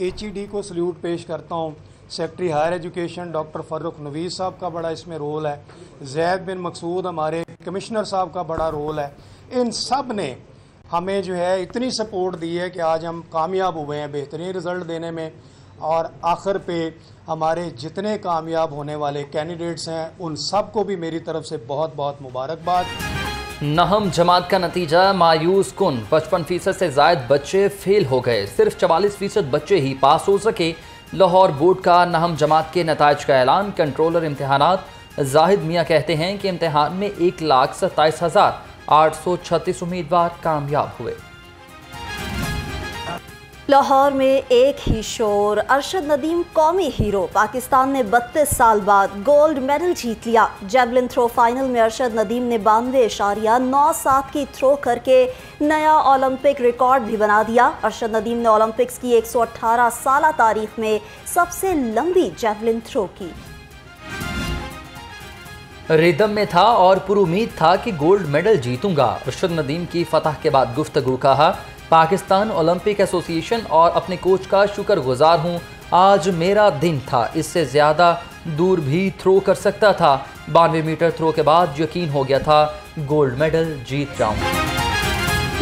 HED को salute पेश करता हूँ। Secretary higher education doctor Farrukh नवीस साहब का बड़ा इसमें रोल है। ज़ैद बिन मकसूद हमारे कमिश्नर साहब का बड़ा रोल है। इन सब ने हमें जो है इतनी सपोर्ट दी है कि आज हम कामयाब हुए हैं बेहतरीन रिज़ल्ट देने में। और आखिर पे हमारे जितने कामयाब होने वाले कैंडिडेट्स हैं उन सब को भी मेरी तरफ से बहुत बहुत मुबारकबाद। नहम जमात का नतीजा मायूस कुन, 55% से जायद बच्चे फेल हो गए, सिर्फ 44% बच्चे ही पास हो सके। लाहौर बोर्ड का नहम जमात के नताइज का ऐलान। कंट्रोलर इम्तहानात जाहिद मियाँ कहते हैं कि इम्तहान में 1,27,836 उम्मीदवार कामयाब हुए। लाहौर में एक ही शोर, अरशद नदीम कौमी हीरो, पाकिस्तान ने 32 साल बाद गोल्ड मेडल जीत लिया। जेवलिन थ्रो फाइनल में अरशद नदीम ने 92.97 की थ्रो करके नया ओलंपिक रिकॉर्ड भी बना दिया। अरशद नदीम ने ओलंपिक्स की 118 साल तारीख में सबसे लंबी जेवलिन थ्रो की। रिदम में था और पुरुमीद था कि गोल्ड मेडल जीतूंगा। अरशद नदीम की फतह के बाद गुफ्तगू कहा, पाकिस्तान ओलंपिक एसोसिएशन और अपने कोच का शुक्रगुजार हूँ। आज मेरा दिन था, इससे ज़्यादा दूर भी थ्रो कर सकता था। 92 मीटर थ्रो के बाद यकीन हो गया था गोल्ड मेडल जीत जाऊँ।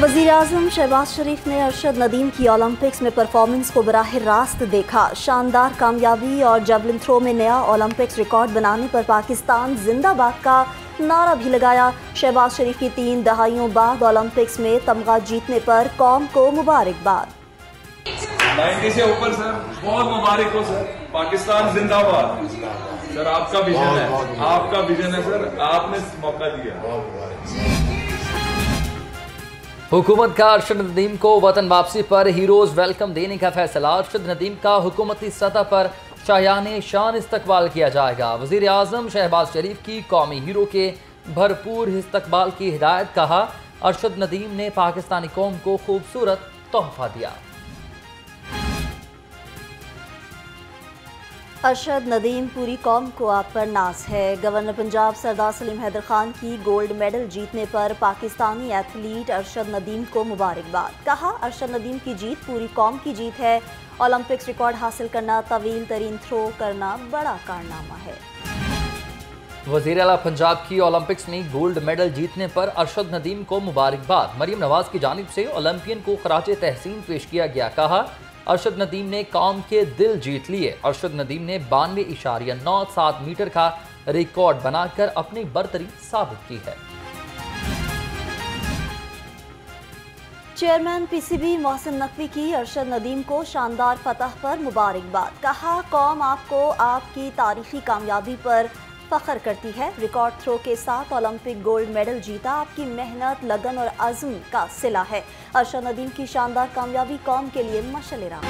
वज़ीर-ए-आज़म शहबाज शरीफ ने अरशद नदीम की ओलंपिक्स में परफॉर्मेंस को बराह रास्त देखा। शानदार कामयाबी और जेवलिन थ्रो में नया ओलंपिक्स रिकॉर्ड बनाने पर पाकिस्तान जिंदाबाद का नारा भी लगाया। शहबाज शरीफ की 3 दहाइयों बाद ओलंपिक्स में तमगा जीतने पर कौम को मुबारकबाद। 90 से ऊपर सर, बहुत मुबारक हो सर। पाकिस्तान जिंदाबाद। सर आपका विजन है, आपका विजन है सर, आपने मौका दिया। हुकूमत का अरशद नदीम को वतन वापसी पर हीरोज वेलकम देने का फैसला। अरशद नदीम का हुकूमती सतह पर शायाने शान इस्तकबाल किया जाएगा। वज़ीर आज़म शहबाज शरीफ की कौमी हीरो के भरपूर इस्तकबाल की हिदायत। कहा, अरशद नदीम ने पाकिस्तानी कौम को खूबसूरत तोहफा दिया। अरशद नदीम, पूरी कौम को आप पर नाज है। गवर्नर पंजाब सरदार सलीम हैदर खान की गोल्ड मेडल जीतने पर पाकिस्तानी एथलीट अरशद नदीम को मुबारकबाद। कहा, अरशद नदीम की जीत पूरी कौम की जीत है। ओलंपिक्स रिकॉर्ड हासिल करना, तवील तरीन थ्रो करना बड़ा कारनामा है। वज़ीर आला पंजाब की ओलंपिक्स में गोल्ड मेडल जीतने पर अरशद नदीम को मुबारकबाद। मरियम नवाज की जानिब से ओलंपियन को खराज तहसीन पेश किया गया। कहा, अरशद नदीम ने कौम के दिल जीत लिए। अरशद नदीम ने 92.97 मीटर का रिकॉर्ड बनाकर अपनी बरतरी साबित की है। चेयरमैन PCB मोहसिन नकवी की अरशद नदीम को शानदार फतह पर मुबारकबाद। कहा, कौम आपको आपकी तारीखी कामयाबी पर फख्र करती है। रिकॉर्ड थ्रो के साथ ओलंपिक गोल्ड मेडल जीता आपकी मेहनत, लगन और अज़्म का सिला है। अरशद नदीम की शानदार कामयाबी कौम के लिए मशअल राह।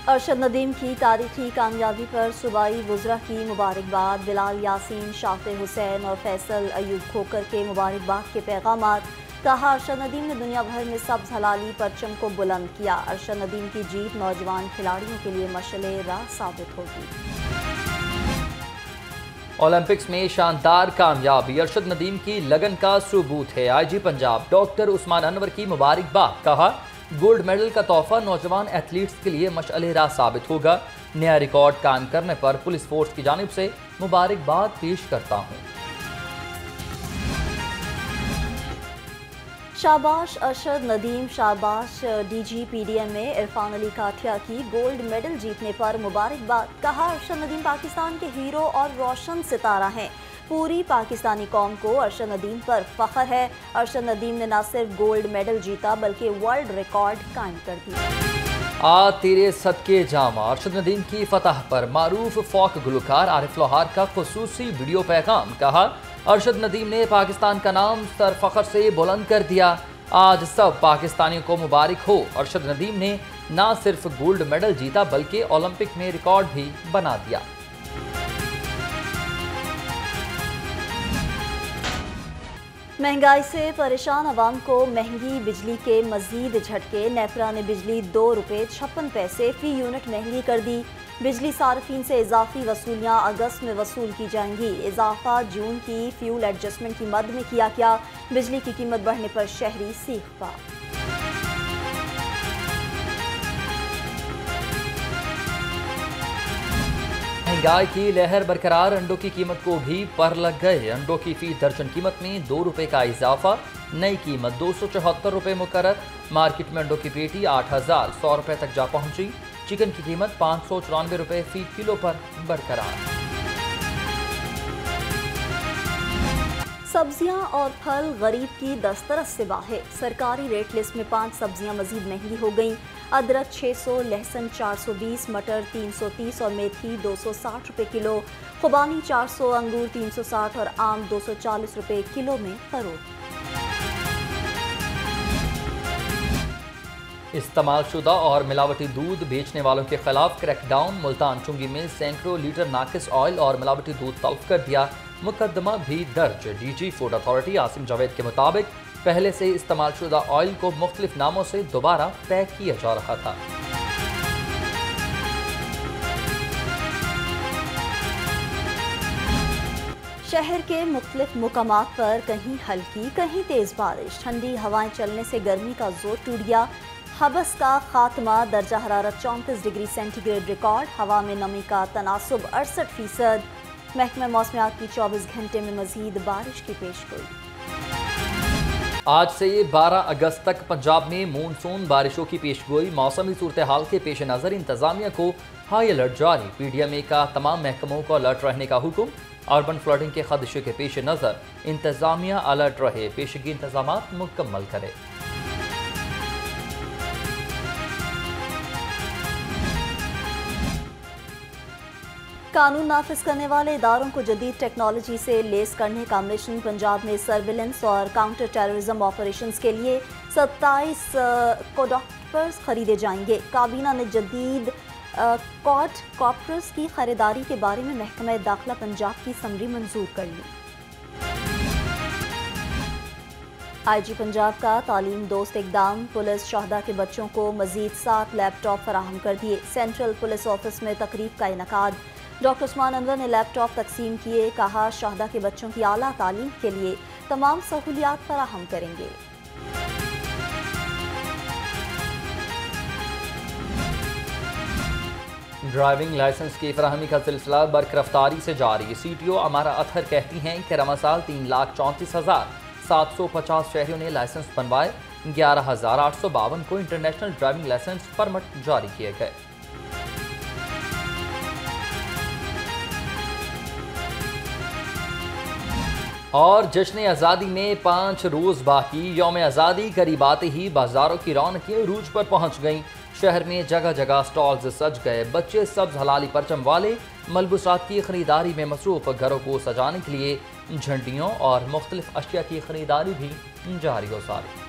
अरशद नदीम की तारीखी कामयाबी पर सूबाई वुज़रा की मुबारकबाद। बिलाल यासीन, शाफे हुसैन और फैसल अयूब खोकर के मुबारकबाद के पैगामात। कहा, अरशद नदीम ने दुनिया भर में सब्ज़ हलाली परचम को बुलंद किया। अरशद नदीम की जीत नौजवान खिलाड़ियों के लिए मशअल राह साबित होगी। ओलंपिक्स में शानदार कामयाबी अरशद नदीम की लगन का सबूत है। IG पंजाब डॉक्टर उस्मान अनवर की मुबारकबाद। कहा, गोल्ड मेडल का तोहफा नौजवान एथलीट्स के लिए मशअल राह साबित होगा। नया रिकॉर्ड कायम करने पर पुलिस फोर्स की जानिब से मुबारकबाद पेश करता हूँ। शाबाश अरशद नदीम, शाबाश DG PDM में इरफान अली काठिया की गोल्ड मेडल जीतने पर मुबारकबाद। कहा, अरशद नदीम पाकिस्तान के हीरो और रोशन सितारा हैं। पूरी पाकिस्तानी कौम को अरशद नदीम पर फख्र है। अरशद नदीम ने न सिर्फ गोल्ड मेडल जीता बल्कि वर्ल्ड रिकॉर्ड कायम कर दिया। आ तेरे सदके जामा। अरशद नदीम की फतह पर मारूफ फोक गुलकार आरिफ लोहार का खुसूसी वीडियो पैगाम। कहा, अरशद नदीम ने पाकिस्तान का नाम सर फख्र से बुलंद कर दिया। आज सब पाकिस्तानियों को मुबारक हो। अरशद नदीम ने न सिर्फ गोल्ड मेडल जीता बल्कि ओलंपिक में रिकॉर्ड भी बना दिया। महंगाई से परेशान आवाम को महंगी बिजली के मजीद झटके। नेपरा ने बिजली ₹2.56 फी यूनिट महंगी कर दी। बिजली सार्फिन से इजाफी वसूलियाँ अगस्त में वसूल की जाएंगी। इजाफा जून की फ्यूल एडजस्टमेंट की मद में किया गया। बिजली की कीमत बढ़ने पर शहरी सीख पा। महंगाई की लहर बरकरार, अंडों की कीमत को भी पर लग गए। अंडों की फी दर्जन कीमत में 2 रुपए का इजाफा, नई कीमत 274 रुपए मुकर्रर। मार्केट में अंडों की पेटी 8,100 रुपए तक जा पहुंची। चिकन की कीमत 594 रुपए फी किलो पर बरकरार। सब्जियां और फल गरीब की दस्तरस से बाहर। सरकारी रेट लिस्ट में 5 सब्जियां मजीद महंगी हो गईं। अदरक 600, लहसुन 420, मटर 330 और मेथी 260 रुपए किलो। खुबानी 400, अंगूर 360 और आम 240 रुपए किलो में फरोख्त। इस्तेमालशुदा और मिलावटी दूध बेचने वालों के खिलाफ क्रैकडाउन। मुल्तान चुंगी में सैकड़ों लीटर नाकिस ऑयल और मिलावटी दूध तल्फ कर दिया। मुकदमा भी दर्ज। DG food authority Asim Javed के मुताबिक पहले से इस्तेमालशुदा ऑयल को मुख्तलिफ नामों से दोबारा पैक किया जा रहा था। शहर के मुख्तलिफ मुकामात पर कहीं हल्की कहीं तेज बारिश। ठंडी हवाएं चलने से गर्मी का जोर टूट गया। हबस का खात्मा, दर्जा हरारत 34 डिग्री सेंटीग्रेड रिकॉर्ड। हवा में नमी का तनासुब 68%। महकमा मौसमियात की 24 घंटे में मजीद बारिश की पेशगोई। आज से 12 अगस्त तक पंजाब में मानसून बारिशों की पेशगोई। मौसमी सूरत हाल के पेश नज़र इंतजामिया को हाई अलर्ट जारी। PDMA का तमाम महकमों को अलर्ट रहने का हुक्म। अर्बन फ्लडिंग के खदशे के पेश नज़र इंतजामिया अलर्ट रहे, पेशगी इंतजाम मुकम्मल करे। कानून नाफिज करने वाले इदारों को जदीद टेक्नोलॉजी से लेस करने का मिशन। पंजाब में सर्विलेंस और काउंटर टेररिज्म ऑपरेशंस के लिए 27 कोडॉप्टर्स खरीदे जाएंगे। काबीना ने जदीद क्वाड कॉप्टर्स की खरीदारी के बारे में महकमा दाखिला पंजाब की समरी मंजूर कर ली। IG पंजाब का तालीम दोस्त इकदाम। पुलिस शहदा के बच्चों को मजीद 7 लैपटॉप फराहम कर दिए। सेंट्रल पुलिस ऑफिस में तकरीब का इनकाद। डॉक्टर उस्मान अनवर ने लैपटॉप तकसीम किए। कहा, शहदा के बच्चों की आला तालीम के लिए तमाम सहूलियात फराहम करेंगे। ड्राइविंग लाइसेंस की फराहमी का सिलसिला बरक रफ्तारी से जारी। CTO अमारा अतहर कहती हैं कि रमा साल 3,34,750 शहरियों ने लाइसेंस बनवाए। 11,852 को इंटरनेशनल ड्राइविंग लाइसेंस परमिट जारी किए गए। और जश्न आज़ादी में 5 रोज़ बाकी। यौम आज़ादी करीब आते ही बाजारों की रौनकें उरूज पर पहुंच गईं। शहर में जगह जगह स्टॉल्स सज गए। बच्चे सब्ज हलाली परचम वाले मलबूसात की खरीदारी में मसरूफ। घरों को सजाने के लिए झंडियों और मुख्तलिफ अशिया की खरीदारी भी जारी हो सारी।